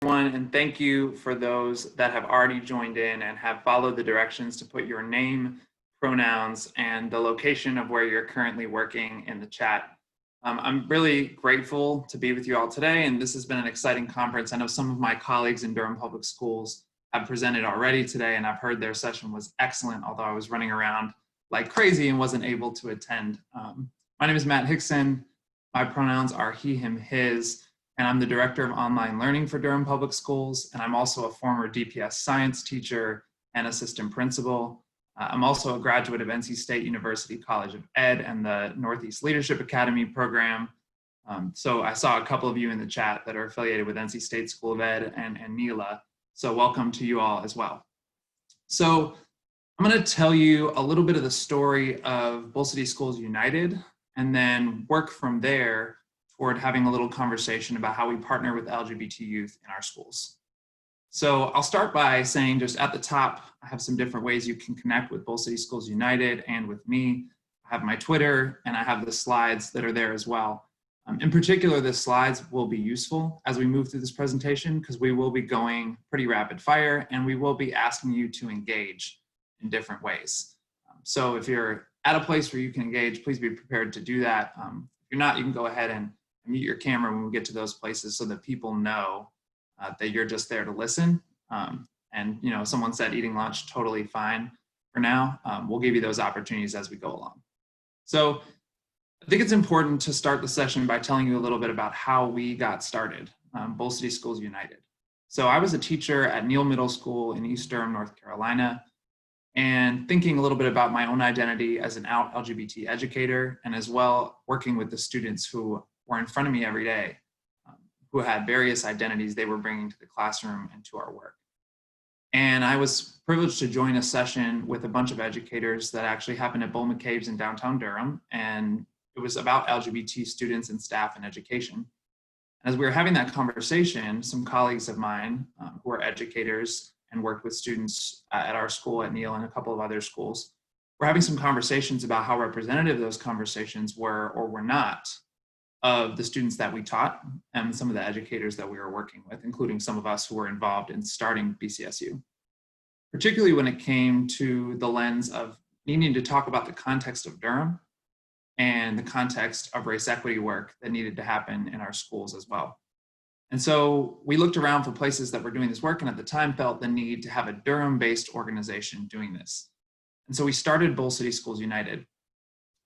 And thank you for those that have already joined in and have followed the directions to put your name, pronouns, and the location of where you're currently working in the chat. I'm really grateful to be with you all today, and this has been an exciting conference. I know some of my colleagues in Durham Public Schools have presented already today, and I've heard their session was excellent, although I was running around like crazy and wasn't able to attend. My name is Matt Hickson. My pronouns are he, him, his. And I'm the Director of Online Learning for Durham Public Schools, and I'm also a former DPS science teacher and assistant principal. I'm also a graduate of NC State University College of Ed and the Northeast Leadership Academy program. So I saw a couple of you in the chat that are affiliated with NC State School of Ed and NELA. So welcome to you all as well. So I'm going to tell you a little bit of the story of Bull City Schools United, and then work from there toward having a little conversation about how we partner with LGBT youth in our schools. So I'll start by saying, just at the top, I have some different ways you can connect with Bull City Schools United and with me. I have my Twitter, and I have the slides that are there as well. In particular, the slides will be useful as we move through this presentation, because we will be going pretty rapid fire, and we will be asking you to engage in different ways. So if you're at a place where you can engage, please be prepared to do that. If you're not, you can go ahead and mute your camera when we get to those places so that people know that you're just there to listen. And someone said eating lunch, totally fine for now. We'll give you those opportunities as we go along. So I think it's important to start the session by telling you a little bit about how we got started, Bull City Schools United. So I was a teacher at Neal Middle School in East Durham, North Carolina, and thinking a little bit about my own identity as an out LGBT educator, and as well working with the students who were in front of me every day, who had various identities they were bringing to the classroom and to our work. And I was privileged to join a session with a bunch of educators that actually happened at Bull McCabe's in downtown Durham, and it was about LGBT students and staff and education. As we were having that conversation, some colleagues of mine who are educators and worked with students at our school at Neal and a couple of other schools, were having some conversations about how representative those conversations were or were not of the students that we taught and some of the educators that we were working with, including some of us who were involved in starting BCSU. Particularly when it came to the lens of needing to talk about the context of Durham and the context of race equity work that needed to happen in our schools as well. And so we looked around for places that were doing this work, and at the time felt the need to have a Durham-based organization doing this. And so we started Bull City Schools United.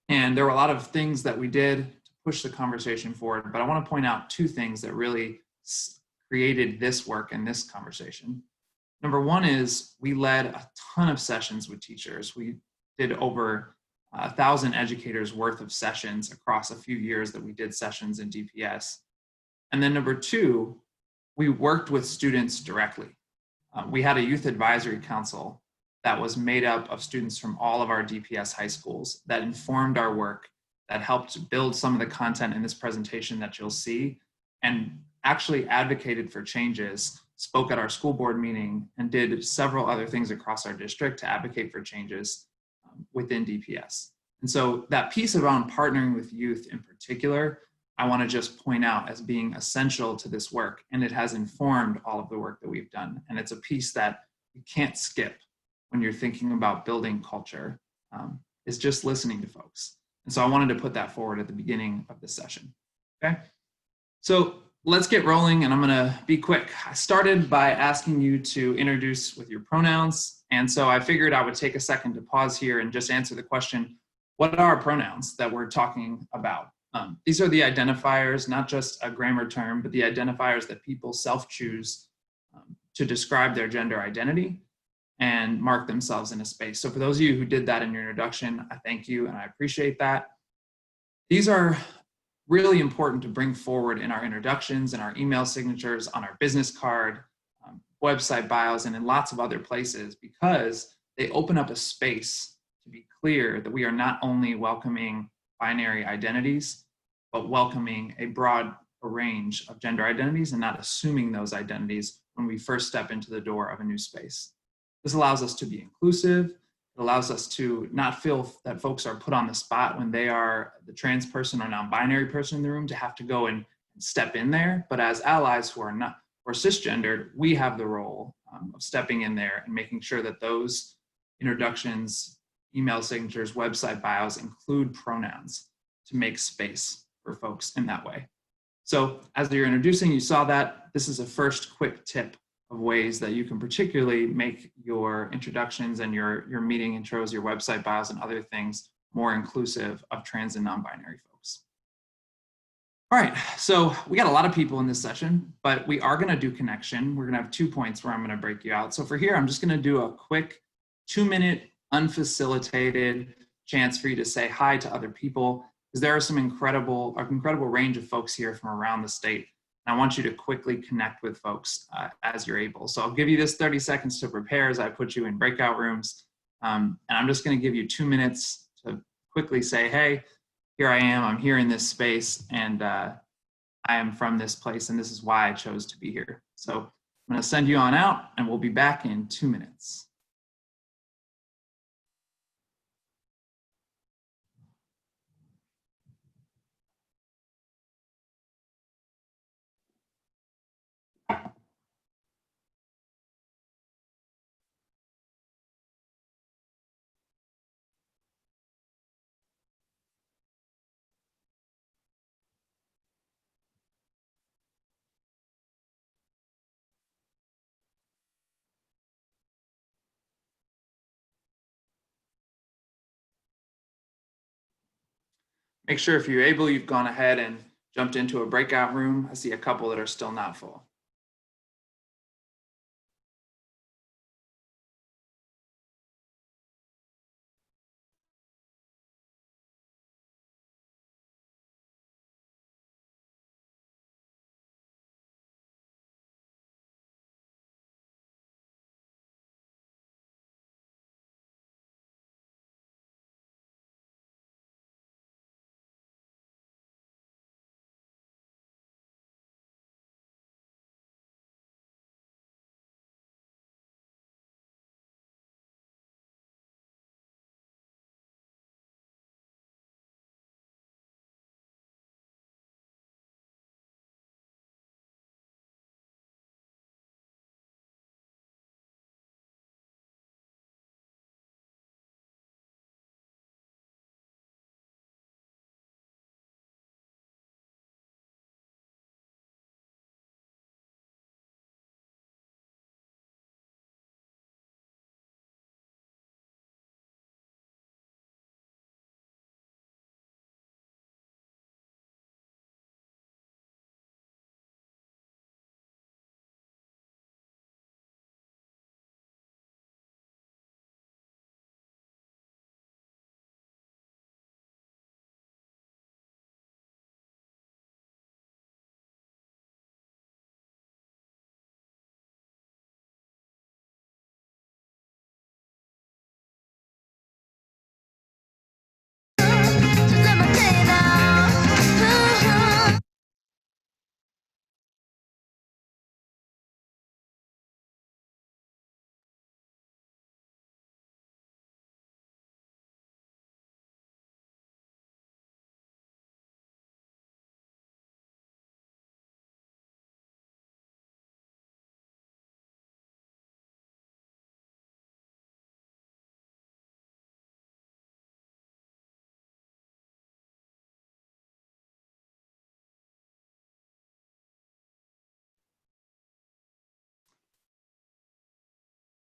And there were a lot of things that we did push the conversation forward, but I want to point out two things that really created this work and this conversation. Number one is we led a ton of sessions with teachers. We did over 1,000 educators worth of sessions across a few years that we did sessions in DPS. And then number two, we worked with students directly. We had a youth advisory council that was made up of students from all of our DPS high schools that informed our work, that helped build some of the content in this presentation that you'll see, and actually advocated for changes, spoke at our school board meeting, and did several other things across our district to advocate for changes within DPS. And so that piece around partnering with youth in particular, I want to just point out as being essential to this work, and it has informed all of the work that we've done. And it's a piece that you can't skip when you're thinking about building culture, is just listening to folks. And so I wanted to put that forward at the beginning of this session, okay? So let's get rolling, and I'm gonna be quick. I started by asking you to introduce with your pronouns, and so I figured I would take a second to pause here and just answer the question, what are pronouns that we're talking about? These are the identifiers, not just a grammar term, but the identifiers that people self-choose to describe their gender identity and mark themselves in a space. So for those of you who did that in your introduction, I thank you and I appreciate that. These are really important to bring forward in our introductions and our email signatures, on our business card, website bios, and in lots of other places, because they open up a space to be clear that we are not only welcoming binary identities, but welcoming a broad range of gender identities and not assuming those identities when we first step into the door of a new space. This allows us to be inclusive. It allows us to not feel that folks are put on the spot when they are the trans person or non-binary person in the room to have to go and step in there, but as allies who are not, or cisgendered, we have the role of stepping in there and making sure that those introductions, email signatures, website bios include pronouns to make space for folks in that way. So as you're introducing, you saw that this is a first quick tip of ways that you can particularly make your introductions and your meeting intros, your website bios, and other things more inclusive of trans and non-binary folks. All right, so we got a lot of people in this session, but we are gonna do connection. We're gonna have 2 points where I'm gonna break you out. So for here, I'm just gonna do a quick 2-minute unfacilitated chance for you to say hi to other people, because there are some incredible range of folks here from around the state. And I want you to quickly connect with folks as you're able. So I'll give you this 30 seconds to prepare as I put you in breakout rooms. And I'm just gonna give you 2 minutes to quickly say, hey, here I am, I'm here in this space, and I am from this place, and this is why I chose to be here. So I'm gonna send you on out, and we'll be back in 2 minutes. Make sure if you're able, you've gone ahead and jumped into a breakout room. I see a couple that are still not full.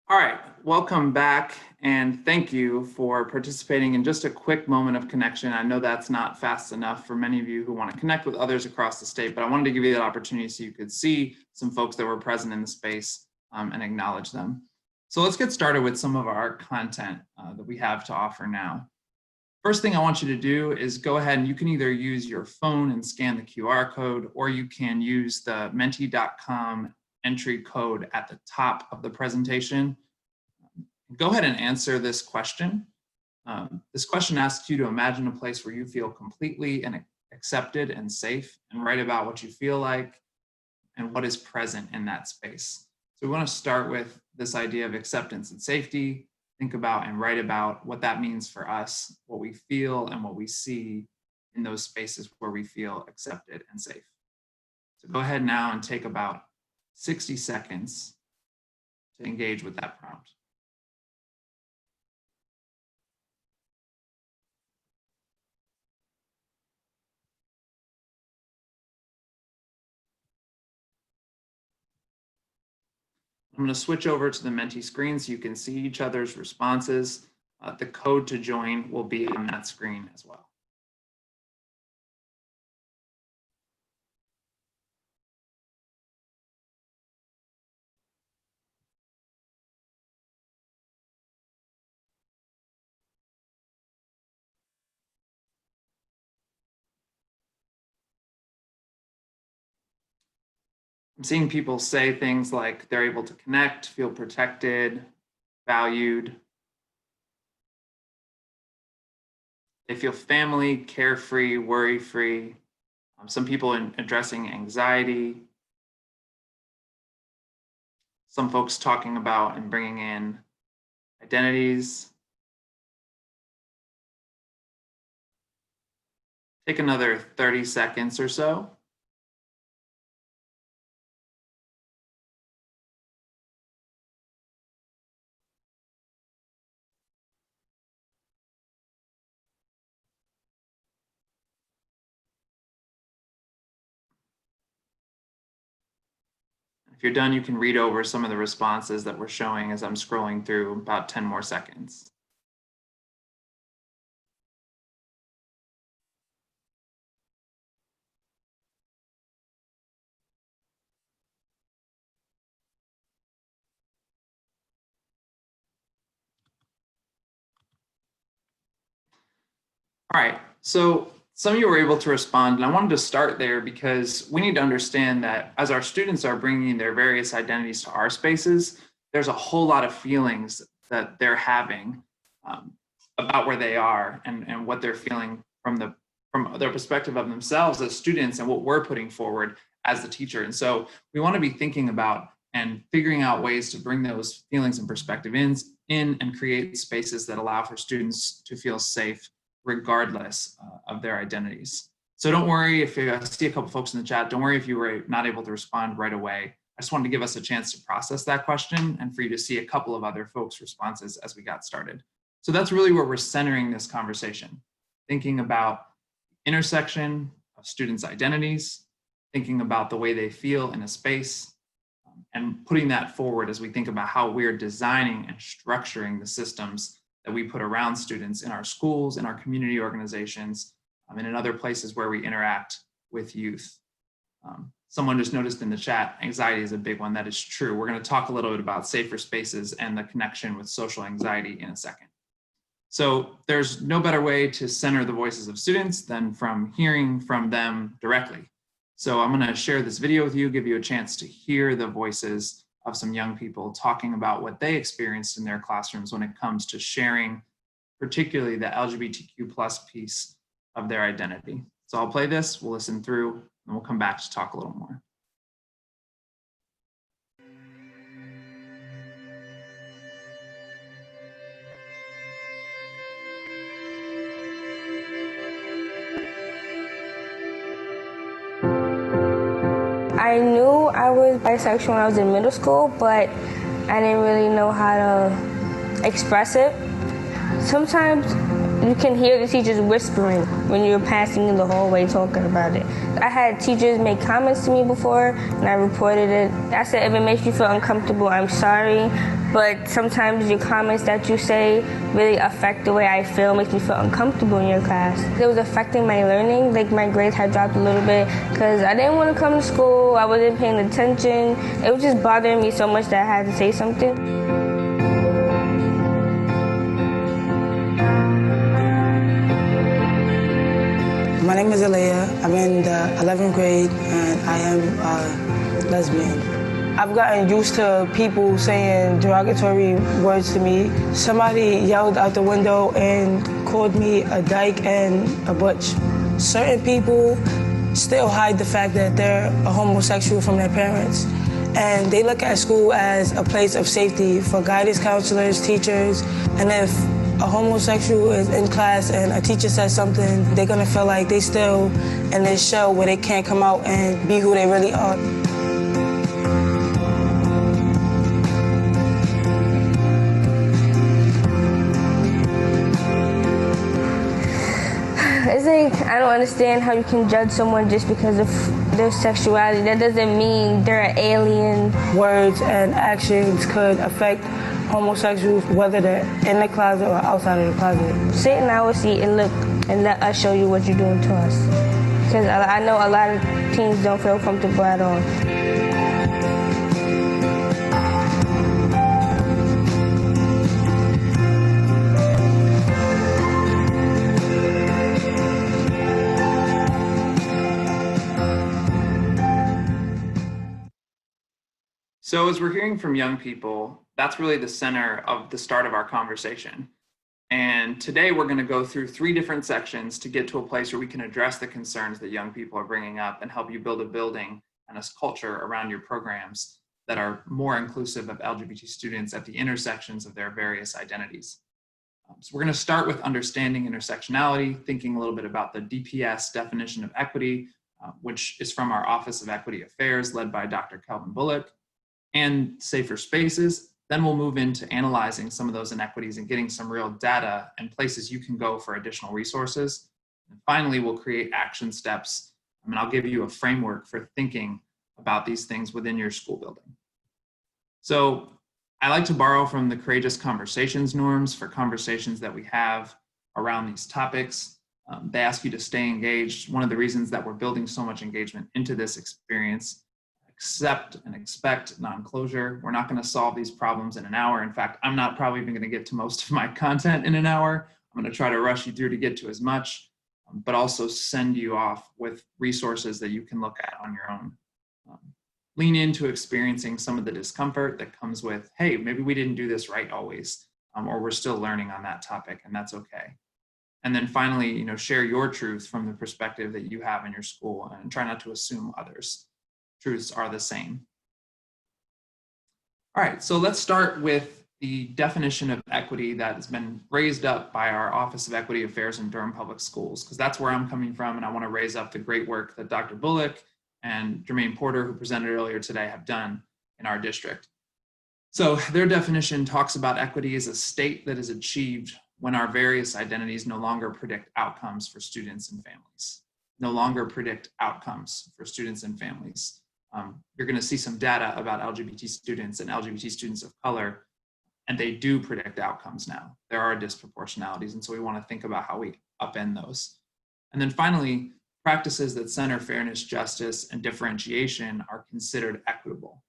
All right, welcome back, and thank you for participating in just a quick moment of connection. I know that's not fast enough for many of you who want to connect with others across the state, but I wanted to give you that opportunity so you could see some folks that were present in the space and acknowledge them. So let's get started with some of our content that we have to offer now. First thing I want you to do is go ahead and you can either use your phone and scan the QR code, or you can use the menti.com entry code at the top of the presentation. Go ahead and answer this question. This question asks you to imagine a place where you feel completely and accepted and safe, and write about what you feel like and what is present in that space. So we want to start with this idea of acceptance and safety. Think about and write about what that means for us, what we feel and what we see in those spaces where we feel accepted and safe. So go ahead now and take about 60 seconds to engage with that prompt. I'm going to switch over to the Menti screen so you can see each other's responses. The code to join will be on that screen as well. I'm seeing people say things like they're able to connect, feel protected, valued. They feel family, carefree, worry-free. Some people addressing anxiety. Some folks talking about and bringing in identities. Take another 30 seconds or so. If you're done, you can read over some of the responses that we're showing as I'm scrolling through about 10 more seconds. All right, so some of you were able to respond, and I wanted to start there because we need to understand that as our students are bringing their various identities to our spaces, there's a whole lot of feelings that they're having about where they are and what they're feeling from their perspective of themselves as students and what we're putting forward as the teacher. And so we want to be thinking about and figuring out ways to bring those feelings and perspective in and create spaces that allow for students to feel safe regardless of their identities. So don't worry if I see a couple folks in the chat, don't worry if you were not able to respond right away. I just wanted to give us a chance to process that question and for you to see a couple of other folks' responses as we got started. So that's really where we're centering this conversation, thinking about intersection of students' identities, thinking about the way they feel in a space, and putting that forward as we think about how we're designing and structuring the systems that we put around students in our schools, in our community organizations, and in other places where we interact with youth. Someone just noticed in the chat, anxiety is a big one. That is true. We're going to talk a little bit about safer spaces and the connection with social anxiety in a second. So there's no better way to center the voices of students than from hearing from them directly. So I'm going to share this video with you, give you a chance to hear the voices of some young people talking about what they experienced in their classrooms when it comes to sharing, particularly the LGBTQ plus piece of their identity. So I'll play this, we'll listen through, and we'll come back to talk a little more. I knew I was bisexual when I was in middle school, but I didn't really know how to express it. Sometimes you can hear the teachers whispering when you're passing in the hallway talking about it. I had teachers make comments to me before, and I reported it. I said, if it makes you feel uncomfortable, I'm sorry, but sometimes your comments that you say really affect the way I feel, makes me feel uncomfortable in your class. It was affecting my learning, like my grades had dropped a little bit because I didn't want to come to school, I wasn't paying attention. It was just bothering me so much that I had to say something. My name is Alea. I'm in the 11th grade and I am a lesbian. I've gotten used to people saying derogatory words to me. Somebody yelled out the window and called me a dyke and a butch. Certain people still hide the fact that they're a homosexual from their parents. And they look at school as a place of safety for guidance counselors, teachers, and if a homosexual is in class and a teacher says something, they're gonna feel like they still in this shell where they can't come out and be who they really are. understand how you can judge someone just because of their sexuality. That doesn't mean they're an alien. Words and actions could affect homosexuals, whether they're in the closet or outside of the closet. Sit in our seat and look and let us show you what you're doing to us. Because I know a lot of teens don't feel comfortable at all. So as we're hearing from young people, that's really the center of the start of our conversation. And today we're going to go through 3 different sections to get to a place where we can address the concerns that young people are bringing up and help you build a building and a culture around your programs that are more inclusive of LGBT students at the intersections of their various identities. So we're going to start with understanding intersectionality, thinking a little bit about the DPS definition of equity, which is from our Office of Equity Affairs led by Dr. Kelvin Bullock, and safer spaces. Then we'll move into analyzing some of those inequities and getting some real data and places you can go for additional resources. And finally, we'll create action steps. And I'll give you a framework for thinking about these things within your school building. So I like to borrow from the Courageous Conversations norms for conversations that we have around these topics. They ask you to stay engaged. One of the reasons that we're building so much engagement into this experience: accept and expect non-closure. We're not going to solve these problems in an hour. In fact, I'm not probably even going to get to most of my content in an hour. I'm going to try to rush you through to get to as much, but also send you off with resources that you can look at on your own. Lean into experiencing some of the discomfort that comes with, hey, maybe we didn't do this right always, or we're still learning on that topic, and that's okay. And then finally, share your truth from the perspective that you have in your school, and try not to assume others' truths are the same. All right, so let's start with the definition of equity that has been raised up by our Office of Equity Affairs in Durham Public Schools, because that's where I'm coming from, and I want to raise up the great work that Dr. Bullock and Jermaine Porter, who presented earlier today, have done in our district. So their definition talks about equity as a state that is achieved when our various identities no longer predict outcomes for students and families. No longer predict outcomes for students and families. You're going to see some data about LGBT students and LGBT students of color, and they do predict outcomes now. There are disproportionalities, and so we want to think about how we upend those. And then finally, practices that center fairness, justice, and differentiation are considered equitable.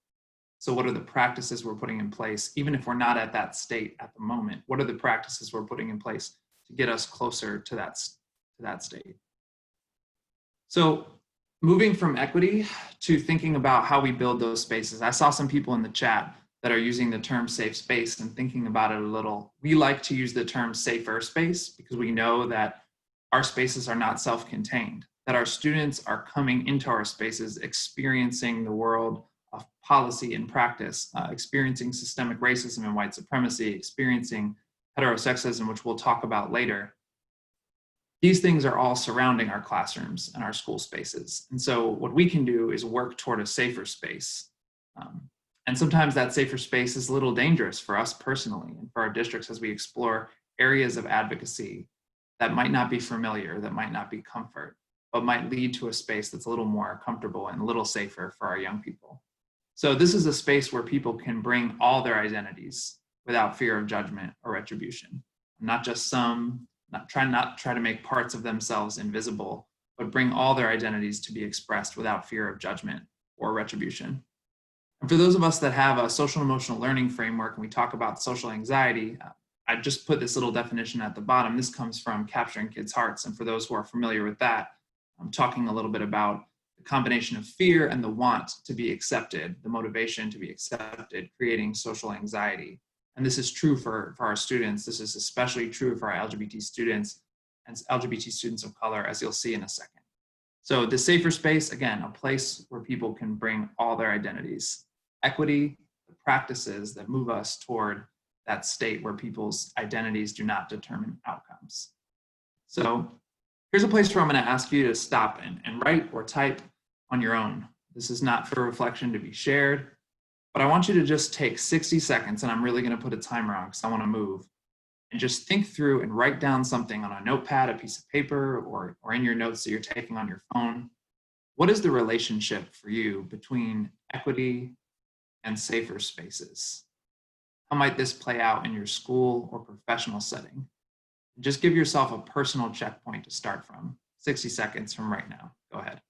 So what are the practices we're putting in place, even if we're not at that state at the moment? What are the practices we're putting in place to get us closer to that state? So moving from equity to thinking about how we build those spaces. I saw some people in the chat that are using the term safe space and thinking about it a little. We like to use the term safer space because we know that our spaces are not self-contained, that our students are coming into our spaces experiencing the world of policy and practice, experiencing systemic racism and white supremacy, experiencing heterosexism, which we'll talk about later. These things are all surrounding our classrooms and our school spaces. And so what we can do is work toward a safer space. And sometimes that safer space is a little dangerous for us personally and for our districts as we explore areas of advocacy that might not be familiar, that might not be comfort, but might lead to a space that's a little more comfortable and a little safer for our young people. So this is a space where people can bring all their identities without fear of judgment or retribution. Not just some, not try to make parts of themselves invisible, but bring all their identities to be expressed without fear of judgment or retribution. And for those of us that have a social and emotional learning framework and we talk about social anxiety, I just put this little definition at the bottom. This comes from Capturing Kids' Hearts. And for those who are familiar with that, I'm talking a little bit about the combination of fear and the want to be accepted, the motivation to be accepted, creating social anxiety. And this is true for our students. This is especially true for our LGBT students and LGBT students of color, as you'll see in a second. So the safer space, again, a place where people can bring all their identities. Equity, the practices that move us toward that state where people's identities do not determine outcomes. So here's a place where I'm going to ask you to stop and write or type on your own. This is not for reflection to be shared, but I want you to just take 60 seconds, and I'm really going to put a timer on because I want to move. and just think through and write down something on a notepad, a piece of paper, or in your notes that you're taking on your phone. What is the relationship for you between equity and safer spaces? How might this play out in your school or professional setting? Just give yourself a personal checkpoint to start from. 60 seconds from right now. Go ahead.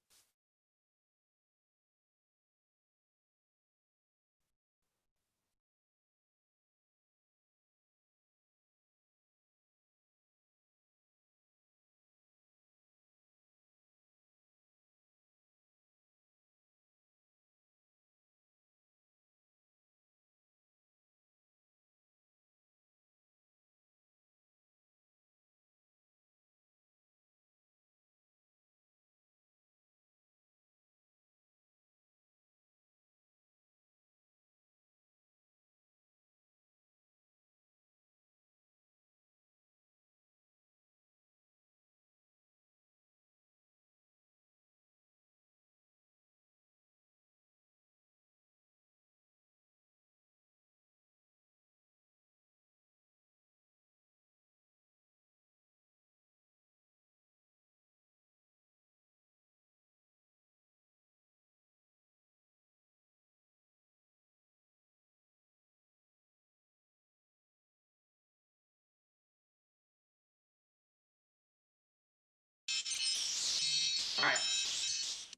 All right,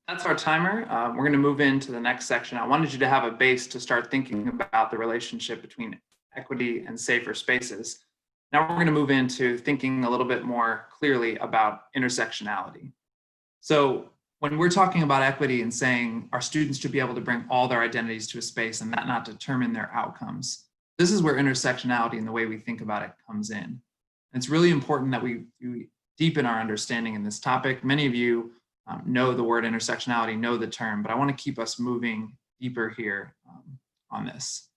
that's our timer. We're going to move into the next section. I wanted you to have a base to start thinking about the relationship between equity and safer spaces. Now we're going to move into thinking a little bit more clearly about intersectionality. So when we're talking about equity and saying our students should be able to bring all their identities to a space and that not determine their outcomes, this is where intersectionality and the way we think about it comes in. And it's really important that we deepen our understanding in this topic. Many of you know the word intersectionality, know the term, but I want to keep us moving deeper here on this.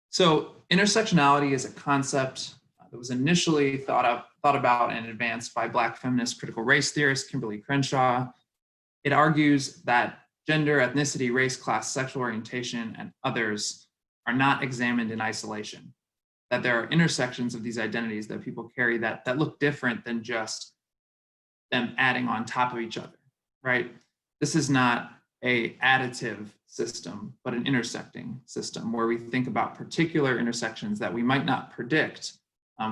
So intersectionality is a concept that was initially thought about and advanced by Black feminist critical race theorist Kimberly Crenshaw. It argues that gender, ethnicity, race, class, sexual orientation, and others are not examined in isolation, that there are intersections of these identities that people carry that look different than just them adding on top of each other, right? This is not an additive system, but an intersecting system where we think about particular intersections that we might not predict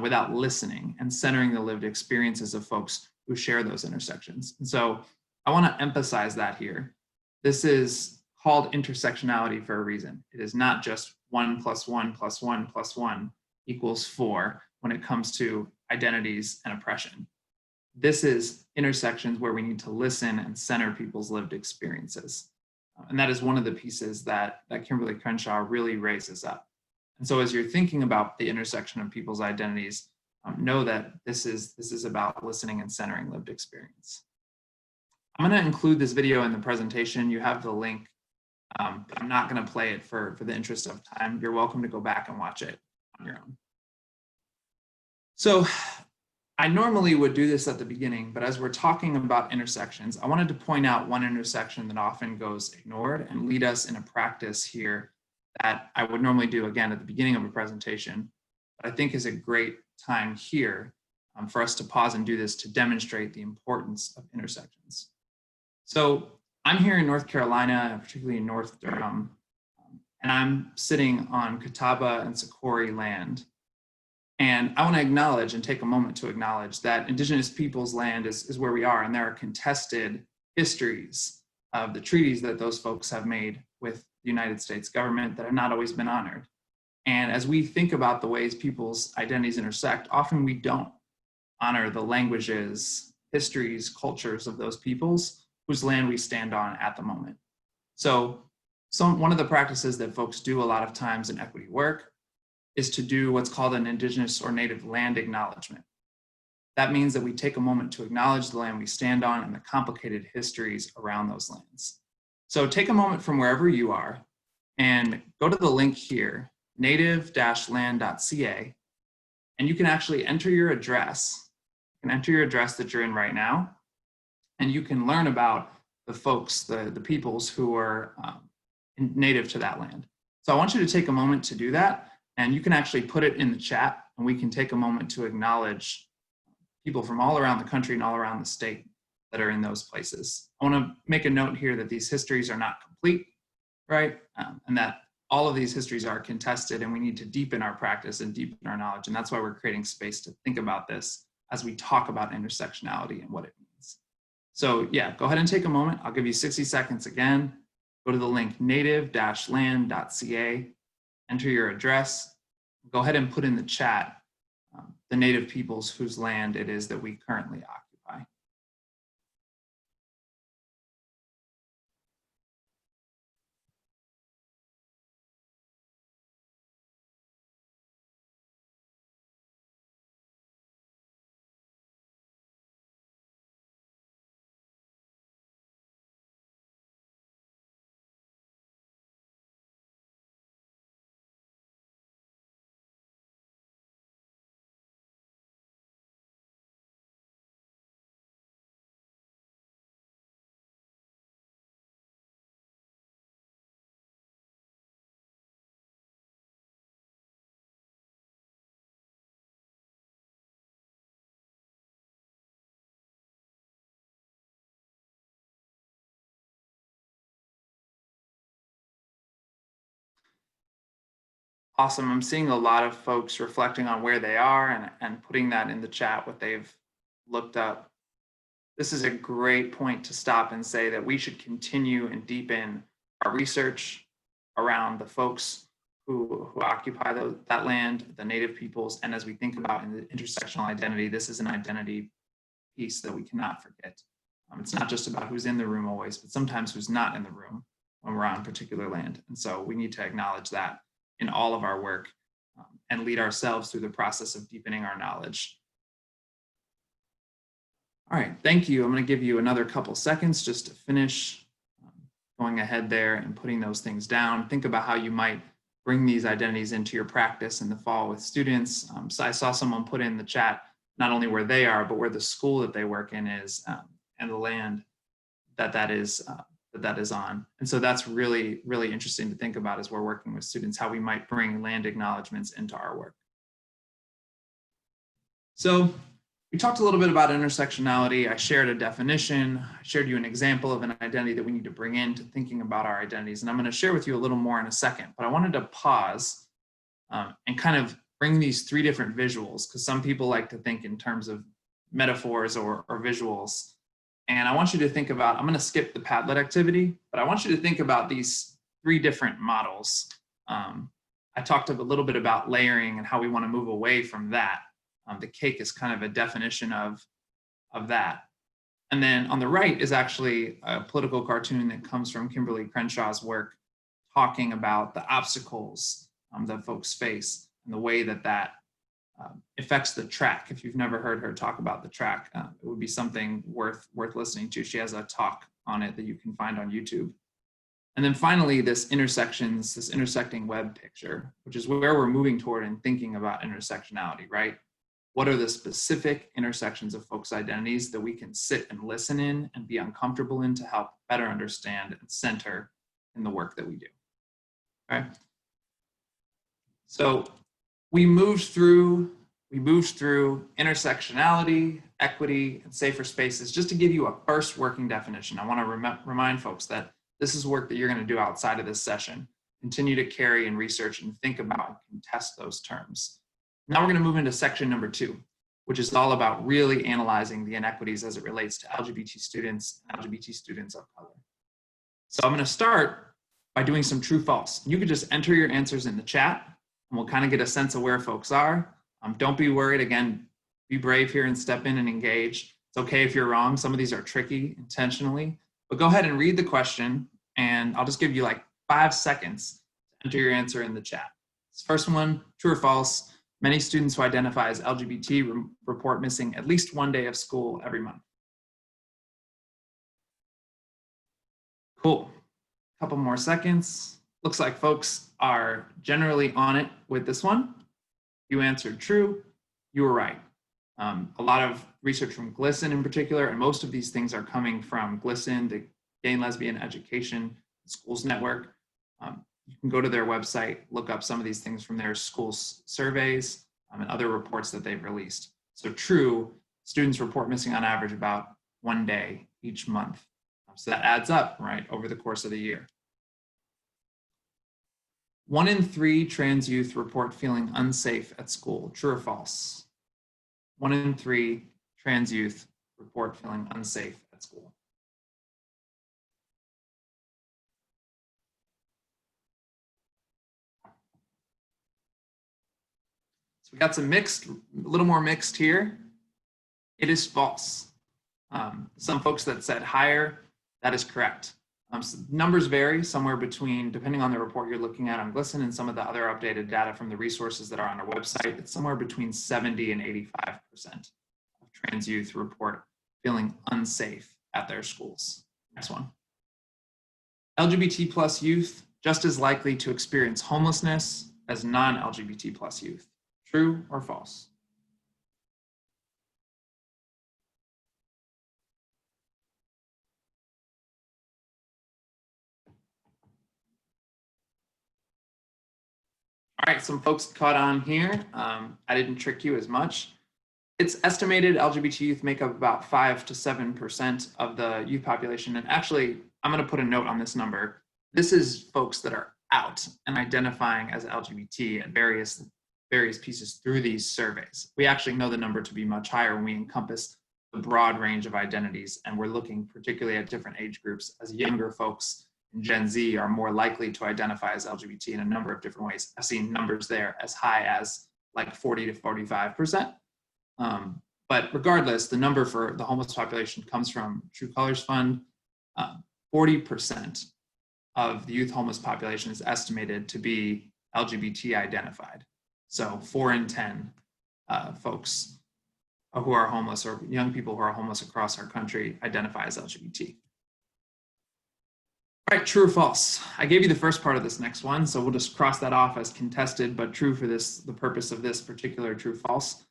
without listening and centering the lived experiences of folks who share those intersections. And so I want to emphasize that here. This is called intersectionality for a reason. It is not just 1 + 1 + 1 + 1 = 4 when it comes to identities and oppression. This is intersections where we need to listen and center people's lived experiences. And that is one of the pieces that Kimberly Crenshaw really raises up. And so as you're thinking about the intersection of people's identities, know that this is about listening and centering lived experience. I'm going to include this video in the presentation. You have the link. I'm not going to play it for the interest of time. You're welcome to go back and watch it on your own. So I normally would do this at the beginning, but as we're talking about intersections, I wanted to point out one intersection that often goes ignored and lead us in a practice here that I would normally do again at the beginning of a presentation, but I think is a great time here for us to pause and do this to demonstrate the importance of intersections. So I'm here in North Carolina, particularly in North Durham, and I'm sitting on Catawba and Socorro land. And I want to acknowledge and take a moment to acknowledge that Indigenous peoples' land is where we are, and there are contested histories of the treaties that those folks have made with the United States government that have not always been honored. And as we think about the ways people's identities intersect, often we don't honor the languages, histories, cultures of those peoples whose land we stand on at the moment. So one of the practices that folks do a lot of times in equity work is to do what's called an Indigenous or Native land acknowledgement. That means that we take a moment to acknowledge the land we stand on and the complicated histories around those lands. So take a moment from wherever you are and go to the link here, native-land.ca, and you can actually enter your address. You can enter your address that you're in right now, and you can learn about the folks, the peoples who are native to that land. So I want you to take a moment to do that. And you can actually put it in the chat, and we can take a moment to acknowledge people from all around the country and all around the state that are in those places. I want to make a note here that these histories are not complete, right? And that all of these histories are contested, and we need to deepen our practice and deepen our knowledge. And that's why we're creating space to think about this as we talk about intersectionality and what it means. So yeah, go ahead and take a moment. I'll give you 60 seconds again. Go to the link native-land.ca, enter your address, go ahead and put in the chat the Native peoples whose land it is that we currently occupy. Awesome. I'm seeing a lot of folks reflecting on where they are and putting that in the chat, what they've looked up. This is a great point to stop and say that we should continue and deepen our research around the folks who occupy that land, the Native peoples. And as we think about in the intersectional identity, this is an identity piece that we cannot forget. It's not just about who's in the room always, but sometimes who's not in the room when we're on particular land. And so we need to acknowledge that in all of our work and lead ourselves through the process of deepening our knowledge. All right, thank you. I'm going to give you another couple seconds just to finish going ahead there and putting those things down. Think about how you might bring these identities into your practice in the fall with students. So I saw someone put in the chat not only where they are, but where the school that they work in is and the land that is on. And so that's really, really interesting to think about as we're working with students, how we might bring land acknowledgements into our work. So we talked a little bit about intersectionality. I shared a definition. I shared you an example of an identity that we need to bring into thinking about our identities. And I'm going to share with you a little more in a second, but I wanted to pause and kind of bring these three different visuals, because some people like to think in terms of metaphors or visuals. And I want you to think about, I'm going to skip the Padlet activity, but I want you to think about these three different models. I talked a little bit about layering and how we want to move away from that. The cake is kind of a definition of that. And then on the right is actually a political cartoon that comes from Kimberly Crenshaw's work, talking about the obstacles that folks face and the way that affects the track. If you've never heard her talk about the track, it would be something worth listening to. She has a talk on it that you can find on YouTube. And then finally, this intersecting web picture, which is where we're moving toward in thinking about intersectionality, right? What are the specific intersections of folks' identities that we can sit and listen in and be uncomfortable in to help better understand and center in the work that we do, right? So we moved through intersectionality, equity, and safer spaces. Just to give you a first working definition, I want to remind folks that this is work that you're going to do outside of this session. Continue to carry and research and think about and test those terms. Now we're going to move into section number 2, which is all about really analyzing the inequities as it relates to LGBT students and LGBT students of color. So I'm going to start by doing some true false. You could just enter your answers in the chat and we'll kind of get a sense of where folks are. Don't be worried. Again, be brave here and step in and engage. It's okay if you're wrong. Some of these are tricky intentionally, but go ahead and read the question and I'll just give you like 5 seconds to enter your answer in the chat. This first one, true or false? Many students who identify as LGBT report missing at least one day of school every month. Cool. A couple more seconds. Looks like folks are generally on it with this one. You answered true. You were right. A lot of research from GLSEN in particular, and most of these things are coming from GLSEN, the Gay and Lesbian Education Schools Network. You can go to their website, look up some of these things from their school surveys and other reports that they've released. So true, students report missing on average about 1 day each month. So that adds up, right, over the course of the year. 1 in 3 trans youth report feeling unsafe at school. True or false? 1 in 3 trans youth report feeling unsafe at school. So we got some mixed, a little more mixed here. It is false. Some folks that said higher, that is correct. So numbers vary somewhere between, depending on the report you're looking at on GLSEN and some of the other updated data from the resources that are on our website, it's somewhere between 70 and 85% of trans youth report feeling unsafe at their schools. Next one. LGBT plus youth just as likely to experience homelessness as non-LGBT plus youth. True or false? All right, some folks caught on here. I didn't trick you as much. It's estimated LGBT youth make up about 5 to 7% of the youth population. And actually, I'm going to put a note on this number. This is folks that are out and identifying as LGBT at various pieces through these surveys. We actually know the number to be much higher when we encompass the broad range of identities. And we're looking particularly at different age groups, as younger folks and Gen Z are more likely to identify as LGBT in a number of different ways. I've seen numbers there as high as like 40 to 45%. But regardless, the number for the homeless population comes from True Colors Fund. 40% of the youth homeless population is estimated to be LGBT identified. So 4 in 10 folks who are homeless, or young people who are homeless across our country, identify as LGBT. All right, true or false? I gave you the first part of this next one, so we'll just cross that off as contested, but true for this, the purpose of this particular true false.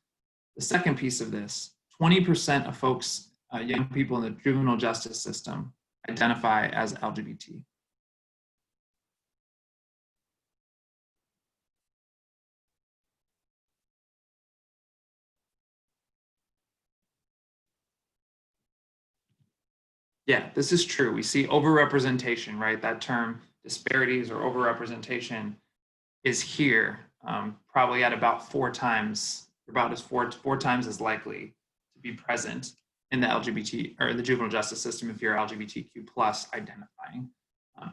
The second piece of this, 20% of folks, young people in the juvenile justice system, identify as LGBT. Yeah, this is true. We see overrepresentation, right? That term disparities or overrepresentation is here, probably at about 4 times, about as four times as likely to be present in the LGBT or the juvenile justice system if you're LGBTQ plus identifying.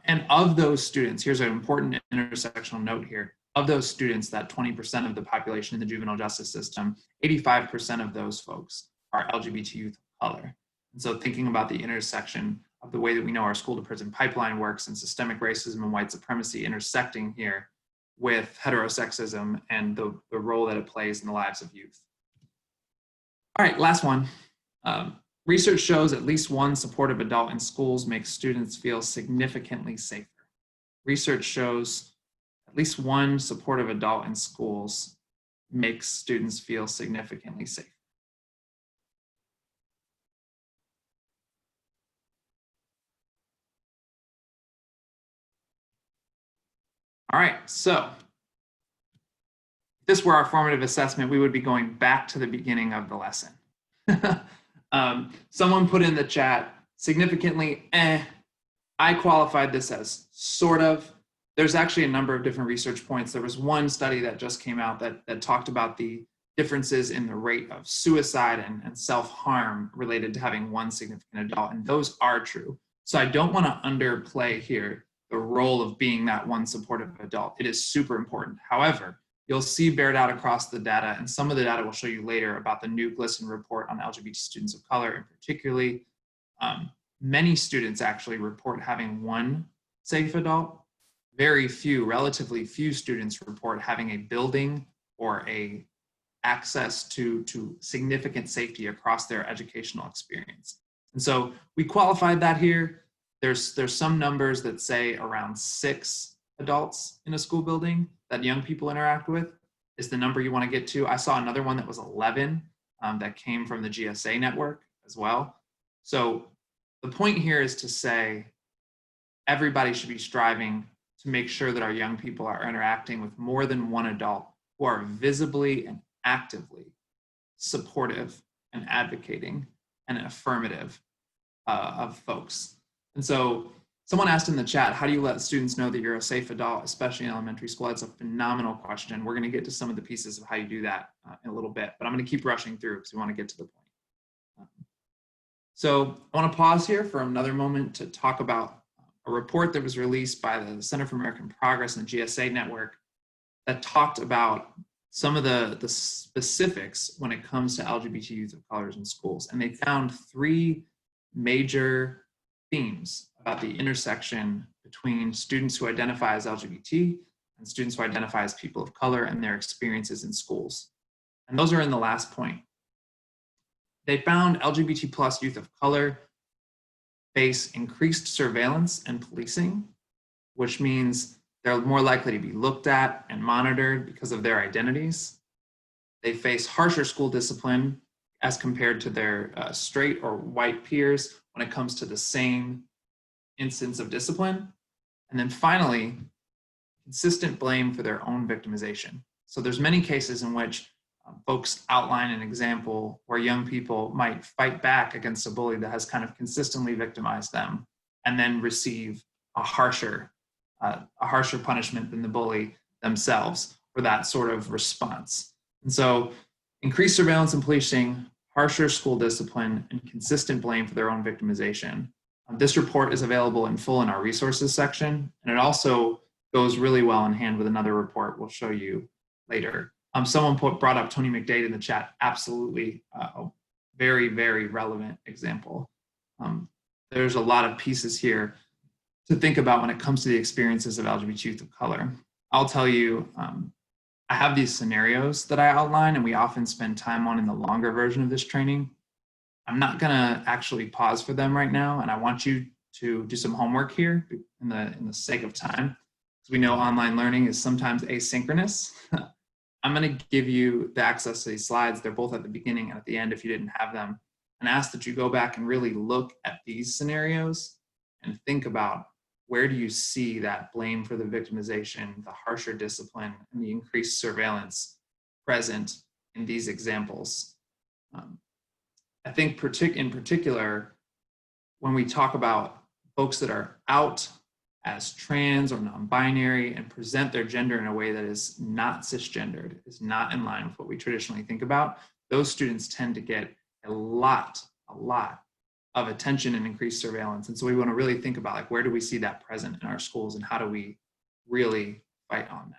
And of those students, here's an important intersectional note here. Of those students, that 20% of the population in the juvenile justice system, 85% of those folks are LGBT youth of color. And so thinking about the intersection of the way that we know our school to prison pipeline works and systemic racism and white supremacy intersecting here with heterosexism and the role that it plays in the lives of youth. All right, last one. Research shows at least one supportive adult in schools makes students feel significantly safer. Research shows at least one supportive adult in schools makes students feel significantly safer. All right, so if this were our formative assessment, we would be going back to the beginning of the lesson. Someone put in the chat, significantly, I qualified this as sort of. There's actually a number of different research points. There was one study that just came out that talked about the differences in the rate of suicide and self-harm related to having one significant adult, and those are true. So I don't want to underplay here the role of being that one supportive adult. It is super important. However, you'll see bared out across the data, and some of the data we'll show you later about the new GLSEN report on LGBT students of color, and particularly many students actually report having one safe adult. Very few, relatively few students report having a building or a access to significant safety across their educational experience. And so we qualified that here. There's some numbers that say around 6 adults in a school building that young people interact with is the number you want to get to. I saw another one that was 11 that came from the GSA network as well. So the point here is to say everybody should be striving to make sure that our young people are interacting with more than one adult who are visibly and actively supportive and advocating and affirmative of folks. And so someone asked in the chat, how do you let students know that you're a safe adult, especially in elementary school? That's a phenomenal question. We're going to get to some of the pieces of how you do that in a little bit, but I'm going to keep rushing through because we want to get to the point. So I want to pause here for another moment to talk about a report that was released by the Center for American Progress and the GSA Network that talked about some of the specifics when it comes to LGBT youth of colors in schools. And they found three major themes about the intersection between students who identify as LGBT and students who identify as people of color and their experiences in schools. And those are in the last point. They found LGBT plus youth of color face increased surveillance and policing, which means they're more likely to be looked at and monitored because of their identities. They face harsher school discipline as compared to their straight or white peers when it comes to the same instance of discipline. And then finally, consistent blame for their own victimization. So there's many cases in which folks outline an example where young people might fight back against a bully that has kind of consistently victimized them and then receive a harsher punishment than the bully themselves for that sort of response. And so increased surveillance and policing, harsher school discipline, and consistent blame for their own victimization. This report is available in full in our resources section, and it also goes really well in hand with another report we'll show you later. Someone brought up Tony McDade in the chat. Absolutely, a very, very relevant example. There's a lot of pieces here to think about when it comes to the experiences of LGBT youth of color. I'll tell you, I have these scenarios that I outline and we often spend time on in the longer version of this training. I'm not gonna actually pause for them right now, and I want you to do some homework here in the sake of time, because we know online learning is sometimes asynchronous. I'm gonna give you the access to these slides. They're both at the beginning and at the end if you didn't have them, and ask that you go back and really look at these scenarios and think about, where do you see that blame for the victimization, the harsher discipline, and the increased surveillance present in these examples? I think in particular, when we talk about folks that are out as trans or non-binary and present their gender in a way that is not cisgendered, is not in line with what we traditionally think about, those students tend to get a lot of attention and increased surveillance. And so we want to really think about, like, where do we see that present in our schools and how do we really fight on that?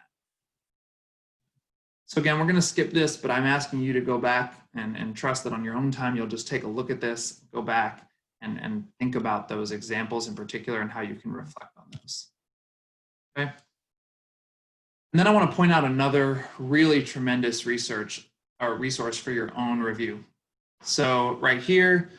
So again, we're going to skip this, but I'm asking you to go back and trust that on your own time, you'll just take a look at this, go back and think about those examples in particular and how you can reflect on those. Okay. And then I want to point out another really tremendous resource for your own review. So right here,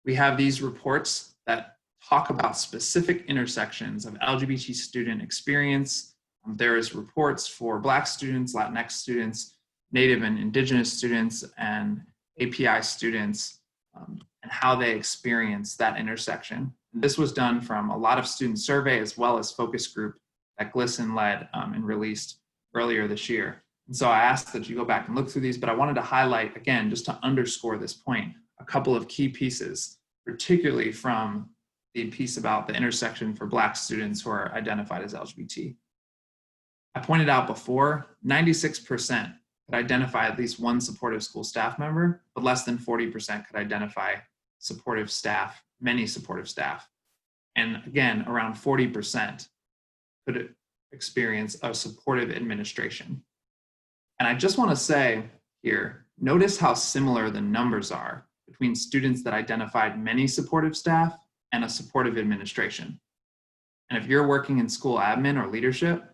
we have these reports that talk about specific intersections of LGBT student experience. There is reports for Black students, Latinx students, Native and Indigenous students, and API students, and how they experience that intersection. And this was done from a lot of student survey as well as focus group that GLSEN led and released earlier this year. And so I asked that you go back and look through these, but I wanted to highlight, again, just to underscore this point, a couple of key pieces, particularly from the piece about the intersection for Black students who are identified as LGBT. I pointed out before, 96% could identify at least one supportive school staff member, but less than 40% could identify supportive staff, many supportive staff. And again, around 40% could experience a supportive administration. And I just want to say here, notice how similar the numbers are between students that identified many supportive staff and a supportive administration. And if you're working in school admin or leadership,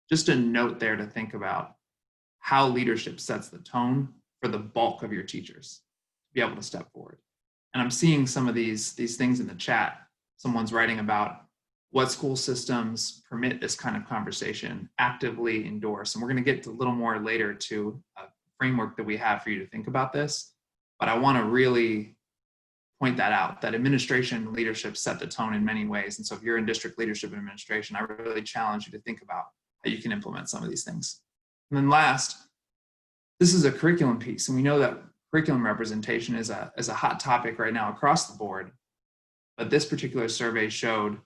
just a note there to think about how leadership sets the tone for the bulk of your teachers to be able to step forward. And I'm seeing some of these things in the chat. Someone's writing about what school systems permit this kind of conversation, actively endorse. And we're going to get to a little more later to a framework that we have for you to think about this. But I want to really point that out, that administration leadership set the tone in many ways. And so if you're in district leadership and administration, I really challenge you to think about how you can implement some of these things. And then last, this is a curriculum piece. And we know that curriculum representation is a hot topic right now across the board. But this particular survey showed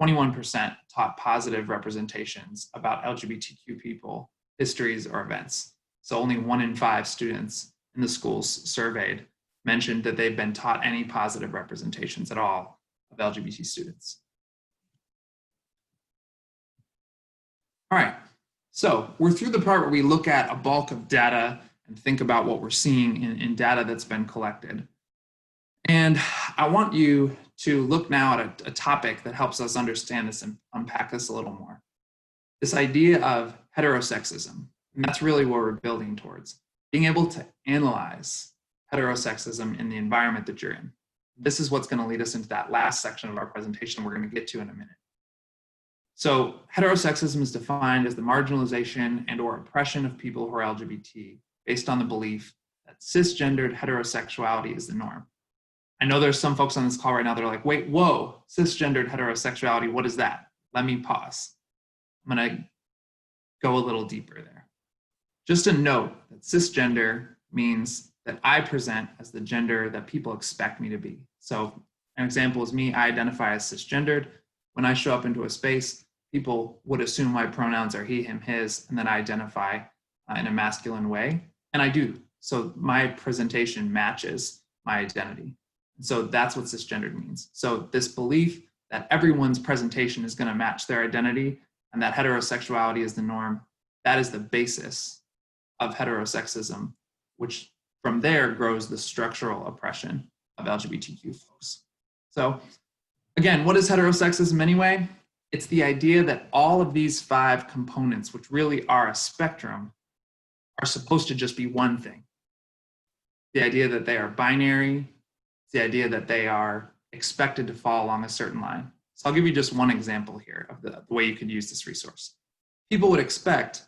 21% taught positive representations about LGBTQ people, histories, or events. So only 1 in 5 students in the schools surveyed mentioned that they've been taught any positive representations at all of LGBT students. All right, so we're through the part where we look at a bulk of data and think about what we're seeing in data that's been collected. And I want you to look now at a topic that helps us understand this and unpack this a little more. This idea of heterosexism, and that's really what we're building towards. Being able to analyze heterosexism in the environment that you're in. This is what's going to lead us into that last section of our presentation we're going to get to in a minute. So heterosexism is defined as the marginalization and or oppression of people who are LGBT based on the belief that cisgendered heterosexuality is the norm. I know there's some folks on this call right now that are like, wait, whoa, cisgendered heterosexuality, what is that? Let me pause. I'm gonna go a little deeper there. Just a note that cisgender means that I present as the gender that people expect me to be. So an example is me, I identify as cisgendered. When I show up into a space, people would assume my pronouns are he, him, his, and then I identify in a masculine way, and I do. So my presentation matches my identity. And so that's what cisgendered means. So this belief that everyone's presentation is going to match their identity and that heterosexuality is the norm, that is the basis of heterosexism, which from there grows the structural oppression of LGBTQ folks. So again, what is heterosexism anyway? It's the idea that all of these 5 components, which really are a spectrum, are supposed to just be one thing. The idea that they are binary, the idea that they are expected to fall along a certain line. So I'll give you just one example here of the way you could use this resource. People would expect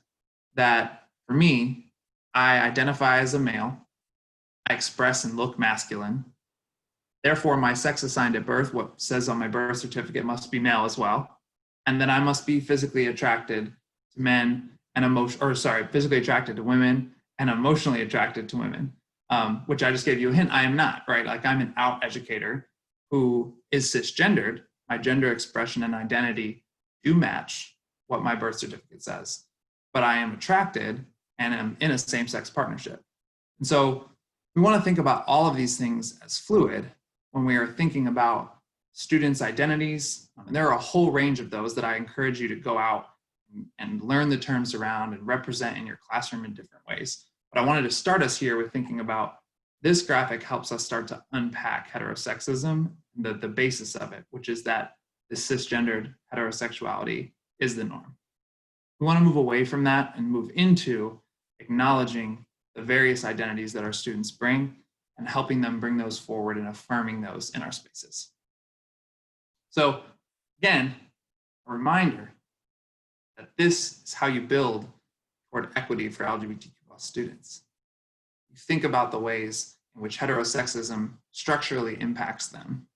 that for me, I identify as a male, I express and look masculine, therefore my sex assigned at birth, what says on my birth certificate, must be male as well. And then I must be physically attracted to men and physically attracted to women and emotionally attracted to women, which I just gave you a hint, I am not, right? Like I'm an out educator who is cisgendered. My gender expression and identity do match what my birth certificate says, but I am attracted and am in a same-sex partnership. And so we want to think about all of these things as fluid when we are thinking about students' identities. And there are a whole range of those that I encourage you to go out and learn the terms around and represent in your classroom in different ways. But I wanted to start us here with thinking about this graphic helps us start to unpack heterosexism, the basis of it, which is that the cisgendered heterosexuality is the norm. We want to move away from that and move into acknowledging the various identities that our students bring and helping them bring those forward and affirming those in our spaces. So again, a reminder that this is how you build toward equity for LGBTQ+ students. You think about the ways in which heterosexism structurally impacts them,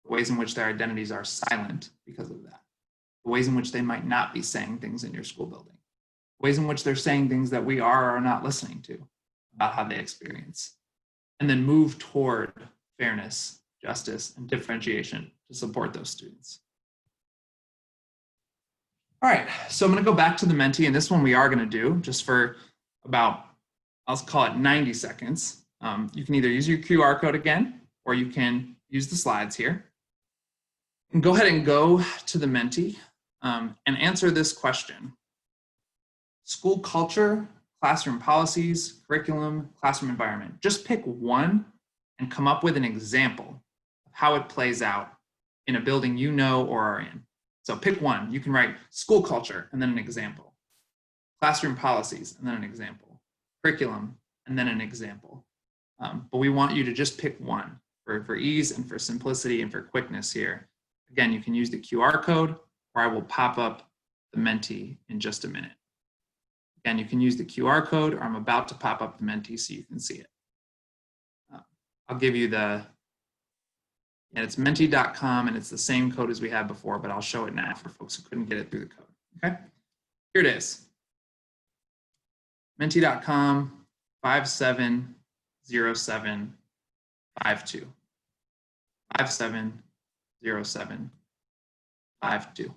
the ways in which their identities are silent because of that, the ways in which they might not be saying things in your school building, ways in which they're saying things that we are or are not listening to about how they experience, and then move toward fairness, justice, and differentiation to support those students. All right, so I'm going to go back to the Menti, and this one we are going to do just for about, I'll call it 90 seconds. You can either use your QR code again, or you can use the slides here. And go ahead and go to the Menti and answer this question. School culture, classroom policies, curriculum, classroom environment. Just pick one and come up with an example of how it plays out in a building you know or are in. So pick one. You can write school culture and then an example, classroom policies and then an example, curriculum and then an example. But we want you to just pick one for ease and for simplicity and for quickness here. Again, you can use the QR code or I will pop up the Menti in just a minute. Again, you can use the QR code or I'm about to pop up the Menti so you can see it. I'll give you the And it's menti.com, and it's the same code as we had before, but I'll show it now for folks who couldn't get it through the code. Okay, here it is. Menti.com 570752. 570752.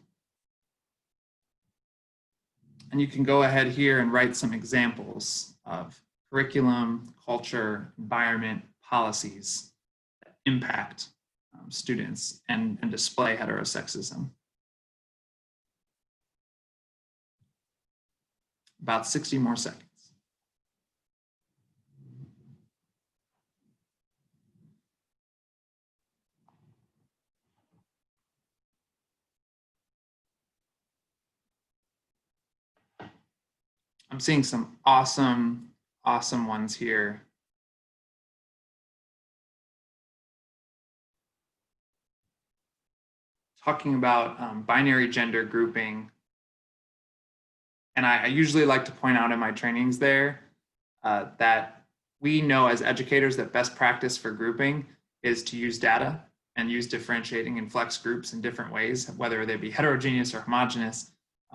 And you can go ahead here and write some examples of curriculum, culture, environment, policies that impact students and display heterosexism. About 60 more seconds. I'm seeing some awesome ones here. Talking about binary gender grouping. And I usually like to point out in my trainings there that we know as educators that best practice for grouping is to use data and use differentiating and flex groups in different ways, whether they be heterogeneous or homogeneous.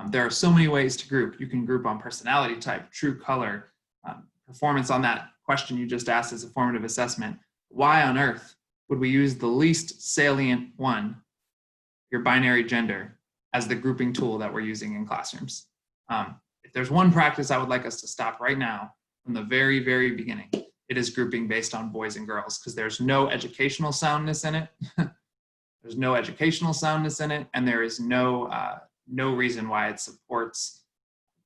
There are so many ways to group. You can group on personality type, true color, performance on that question you just asked as a formative assessment. Why on earth would we use the least salient one, your binary gender, as the grouping tool that we're using in classrooms? If there's one practice I would like us to stop right now from the very, very beginning, it is grouping based on boys and girls, because there's no educational soundness in it. There's no educational soundness in it, and there is no reason why it supports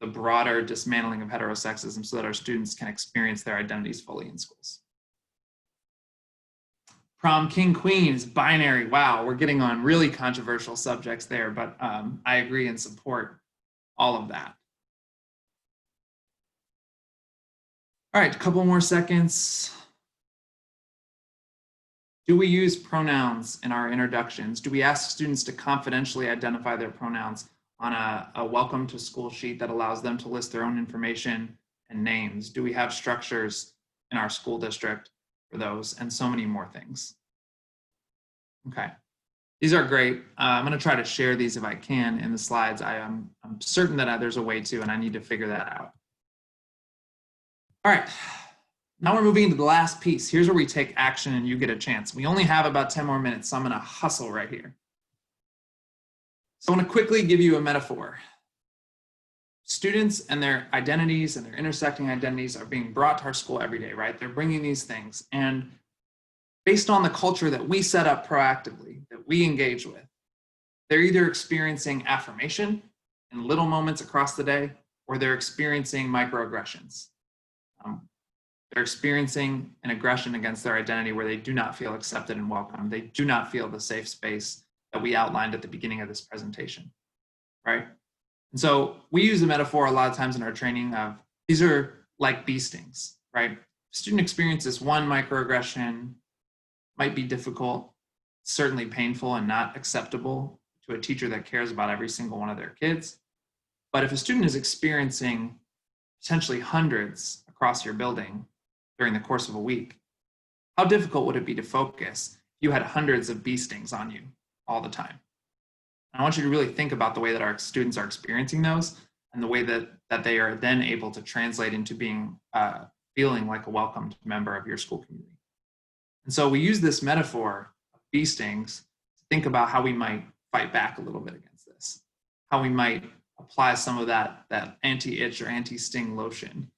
the broader dismantling of heterosexism so that our students can experience their identities fully in schools. Prom king queens, binary. Wow, we're getting on really controversial subjects there, but I agree and support all of that. All right, a couple more seconds. Do we use pronouns in our introductions? Do we ask students to confidentially identify their pronouns on a welcome to school sheet that allows them to list their own information and names? Do we have structures in our school district for those, and so many more things? Okay, these are great. I'm gonna try to share these if I can in the slides. I'm certain that there's a way to, and I need to figure that out. All right, now we're moving into the last piece. Here's where we take action and you get a chance. We only have about 10 more minutes, so I'm gonna hustle right here. So I want to quickly give you a metaphor. Students and their identities and their intersecting identities are being brought to our school every day, right? They're bringing these things. And based on the culture that we set up proactively, that we engage with, they're either experiencing affirmation in little moments across the day, or they're experiencing microaggressions. They're experiencing an aggression against their identity where they do not feel accepted and welcome. They do not feel the safe space that we outlined at the beginning of this presentation, right? And so we use a metaphor a lot of times in our training of, these are like bee stings, right? Student experiences one microaggression, might be difficult, certainly painful and not acceptable to a teacher that cares about every single one of their kids. But if a student is experiencing potentially hundreds across your building during the course of a week, how difficult would it be to focus if you had hundreds of bee stings on you all the time? And I want you to really think about the way that our students are experiencing those, and the way that they are then able to translate into being feeling like a welcomed member of your school community. And so we use this metaphor of bee stings to think about how we might fight back a little bit against this, how we might apply some of that anti-itch or anti-sting lotion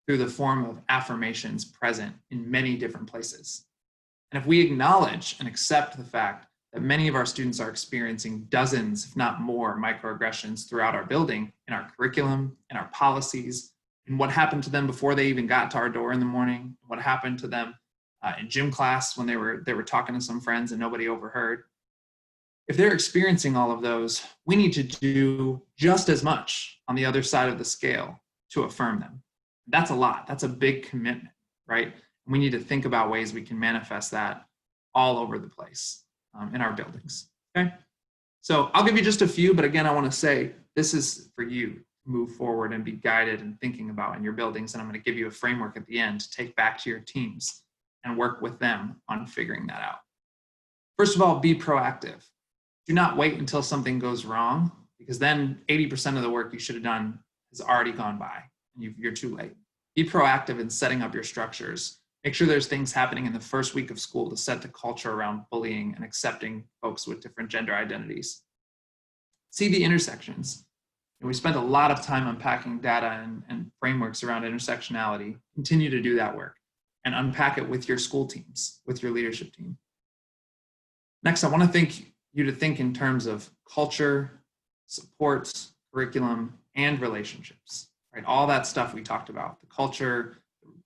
through the form of affirmations present in many different places. And if we acknowledge and accept the fact that many of our students are experiencing dozens, if not more, microaggressions throughout our building, in our curriculum, in our policies, in what happened to them before they even got to our door in the morning, what happened to them in gym class when they were talking to some friends and nobody overheard. If they're experiencing all of those, we need to do just as much on the other side of the scale to affirm them. That's a lot. That's a big commitment, right? We need to think about ways we can manifest that all over the place in our buildings, okay? So I'll give you just a few, but again, I want to say this is for you to move forward and be guided and thinking about in your buildings. And I'm going to give you a framework at the end to take back to your teams and work with them on figuring that out. First of all, be proactive. Do not wait until something goes wrong, because then 80% of the work you should have done has already gone by and you're too late. Be proactive in setting up your structures. Make sure there's things happening in the first week of school to set the culture around bullying and accepting folks with different gender identities. See the intersections. And we spent a lot of time unpacking data and frameworks around intersectionality. Continue to do that work and unpack it with your school teams, with your leadership team. Next, I want to think you to think in terms of culture, supports, curriculum, and relationships, right? All that stuff we talked about, the culture,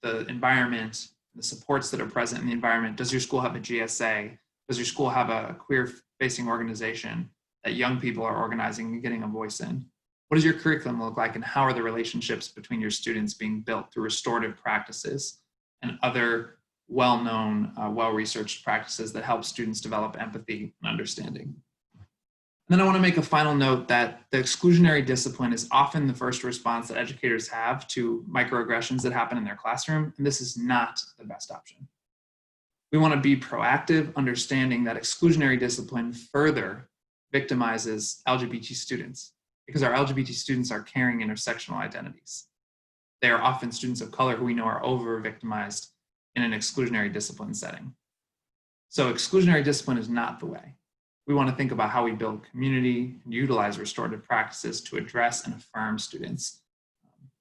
the environment, the supports that are present in the environment. Does your school have a GSA? Does your school have a queer-facing organization that young people are organizing and getting a voice in? What does your curriculum look like, and how are the relationships between your students being built through restorative practices and other well-known, well-researched practices that help students develop empathy and understanding? And then I want to make a final note that the exclusionary discipline is often the first response that educators have to microaggressions that happen in their classroom, and this is not the best option. We want to be proactive, understanding that exclusionary discipline further victimizes LGBT students, because our LGBT students are carrying intersectional identities. They are often students of color who we know are over-victimized in an exclusionary discipline setting. So exclusionary discipline is not the way. We want to think about how we build community and utilize restorative practices to address and affirm students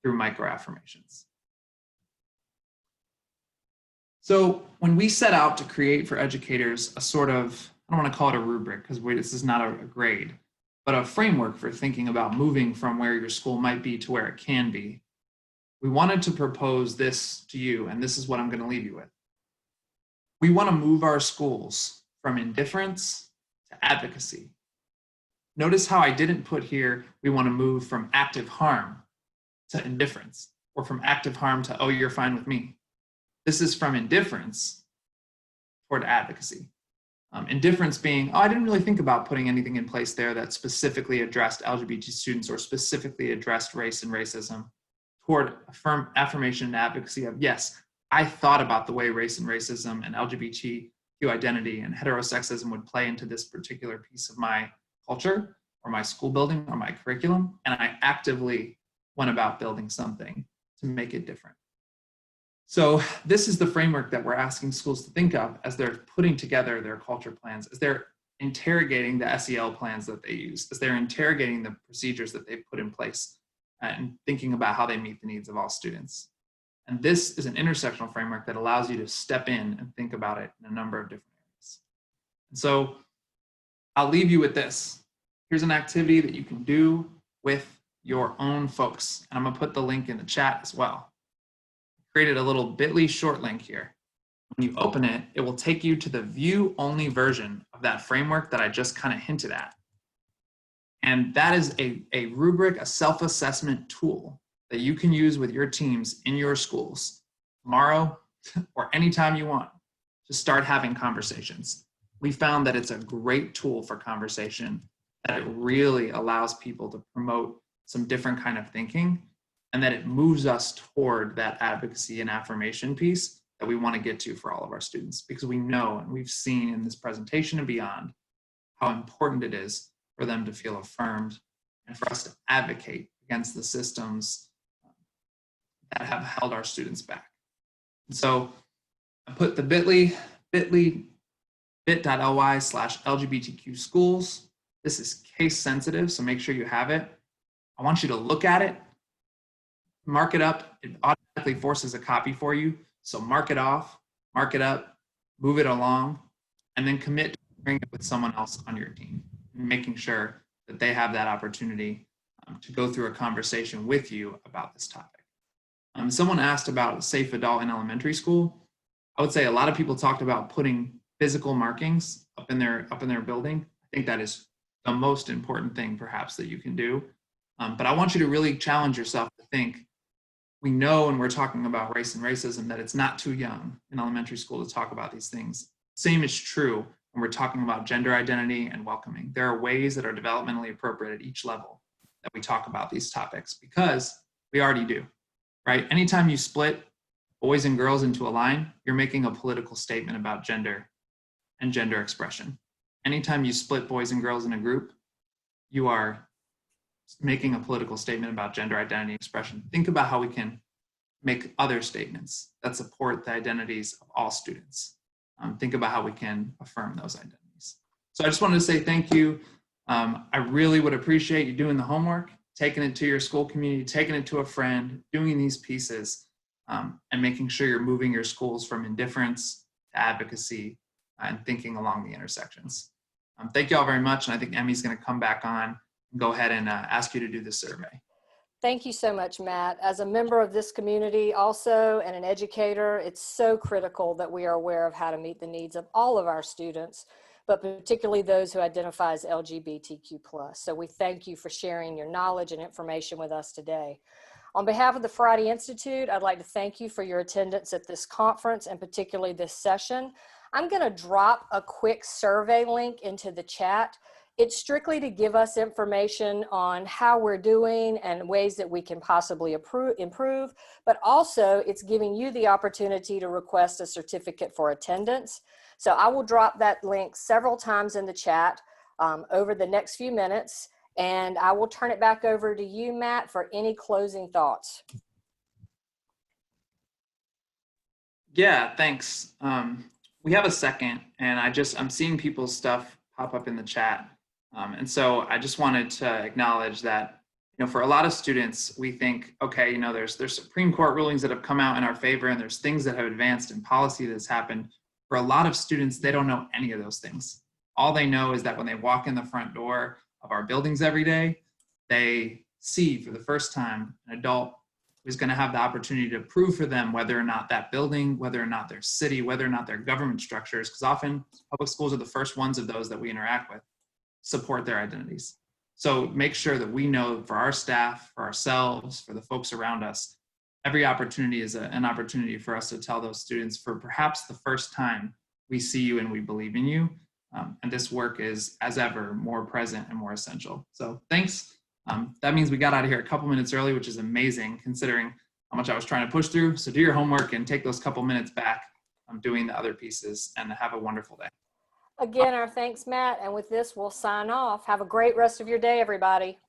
through microaffirmations. So when we set out to create for educators a sort of, I don't want to call it a rubric because this is not a grade, but a framework for thinking about moving from where your school might be to where it can be, we wanted to propose this to you, and this is what I'm going to leave you with. We want to move our schools from indifference to advocacy. Notice how I didn't put here, we want to move from active harm to indifference, or from active harm to, oh, you're fine with me. This is from indifference toward advocacy. Indifference being, oh, I didn't really think about putting anything in place there that specifically addressed LGBT students or specifically addressed race and racism, toward affirmation and advocacy of, yes, I thought about the way race and racism and LGBTQ identity and heterosexism would play into this particular piece of my culture or my school building or my curriculum, and I actively went about building something to make it different. So this is the framework that we're asking schools to think of as they're putting together their culture plans, as they're interrogating the SEL plans that they use, as they're interrogating the procedures that they've put in place and thinking about how they meet the needs of all students. And this is an intersectional framework that allows you to step in and think about it in a number of different areas. And so I'll leave you with this. Here's an activity that you can do with your own folks. And I'm gonna put the link in the chat as well. Created a little bit.ly short link here. When you open it, it will take you to the view-only version of that framework that I just kind of hinted at. And that is a rubric, a self-assessment tool that you can use with your teams in your schools tomorrow or anytime you want to start having conversations. We found that it's a great tool for conversation, that it really allows people to promote some different kind of thinking, and that it moves us toward that advocacy and affirmation piece that we want to get to for all of our students, because we know and we've seen in this presentation and beyond how important it is for them to feel affirmed and for us to advocate against the systems that have held our students back. And so I put the bit.ly/LGBTQ schools. This is case sensitive, so make sure you have it. I want you to look at it, mark it up. It automatically forces a copy for you. So mark it off, mark it up, move it along, and then commit to sharing it with someone else on your team, and making sure that they have that opportunity to go through a conversation with you about this topic. Someone asked about safe adult in elementary school. I would say a lot of people talked about putting physical markings up in their building. I think that is the most important thing perhaps that you can do. But I want you to really challenge yourself to think, we know when we're talking about race and racism that it's not too young in elementary school to talk about these things. Same is true when we're talking about gender identity and welcoming. There are ways that are developmentally appropriate at each level that we talk about these topics, because we already do, right? Anytime you split boys and girls into a line, you're making a political statement about gender and gender expression. Anytime you split boys and girls in a group, you are making a political statement about gender identity expression. Think about how we can make other statements that support the identities of all students. Think about how we can affirm those identities. So I just wanted to say thank you. I really would appreciate you doing the homework, taking it to your school community, taking it to a friend, doing these pieces, and making sure you're moving your schools from indifference to advocacy and thinking along the intersections. Thank you all very much. And I think Emmy's going to come back on and go ahead and ask you to do this survey. Thank you so much, Matt. As a member of this community also and an educator, it's so critical that we are aware of how to meet the needs of all of our students, but particularly those who identify as LGBTQ+. So we thank you for sharing your knowledge and information with us today. On behalf of the Friday Institute, I'd like to thank you for your attendance at this conference and particularly this session. I'm going to drop a quick survey link into the chat. It's strictly to give us information on how we're doing and ways that we can possibly improve, but also it's giving you the opportunity to request a certificate for attendance. So I will drop that link several times in the chat over the next few minutes, and I will turn it back over to you, Matt, for any closing thoughts. Yeah, thanks. We have a second, and I'm seeing people's stuff pop up in the chat. And so I just wanted to acknowledge that, for a lot of students, we think, okay, there's Supreme Court rulings that have come out in our favor, and there's things that have advanced in policy that's happened. For a lot of students, they don't know any of those things. All they know is that when they walk in the front door of our buildings every day, they see for the first time an adult who's going to have the opportunity to prove for them whether or not that building, whether or not their city, whether or not their government structures, because often public schools are the first ones of those that we interact with, support their identities. So make sure that we know for our staff, for ourselves, for the folks around us, every opportunity is an opportunity for us to tell those students for perhaps the first time, we see you and we believe in you. And this work is, as ever, more present and more essential. So thanks. That means we got out of here a couple minutes early, which is amazing considering how much I was trying to push through. So do your homework and take those couple minutes back doing the other pieces, and have a wonderful day. Again, our thanks, Matt. And with this, we'll sign off. Have a great rest of your day, everybody.